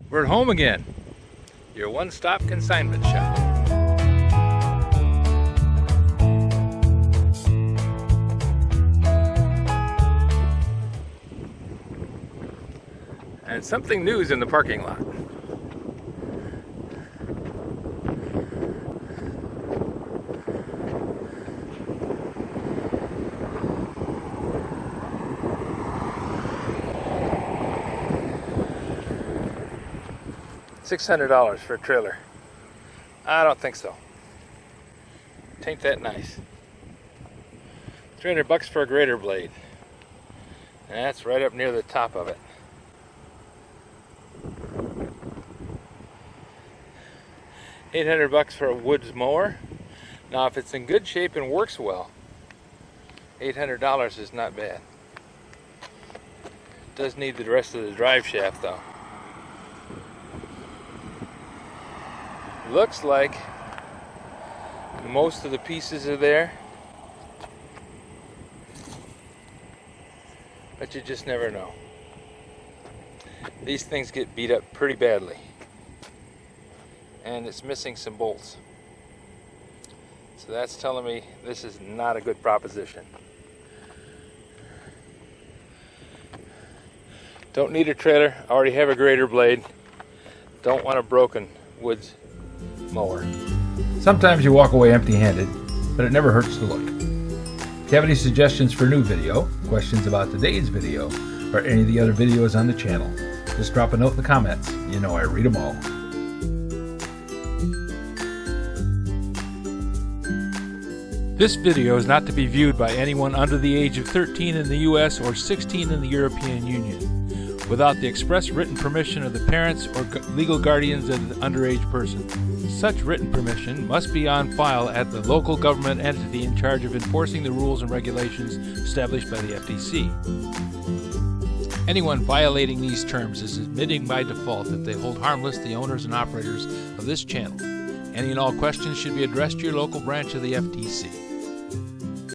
We're at home again, your one-stop consignment shop. And something new is in the parking lot. $600 for a trailer. I don't think so. Tain't that nice. $300 for a grater blade. And that's right up near the top of it. $800 for a Woods Mower. Now if it's in good shape and works well, $800 is not bad. It does need the rest of the drive shaft though. Looks like most of the pieces are there, but you just never know. These things get beat up pretty badly, and it's missing some bolts. So that's telling me this is not a good proposition. Don't need a trailer, already have a grater blade. Don't want a broken Woods Mower. Sometimes you walk away empty-handed, but it never hurts to look. If you have any suggestions for a new video, questions about today's video, or any of the other videos on the channel, just drop a note in the comments. You know I read them all. This video is not to be viewed by anyone under the age of 13 in the US or 16 in the European Union, without the express written permission of the parents or legal guardians of the underage person. Such written permission must be on file at the local government entity in charge of enforcing the rules and regulations established by the FTC. Anyone violating these terms is admitting by default that they hold harmless the owners and operators of this channel. Any and all questions should be addressed to your local branch of the FTC.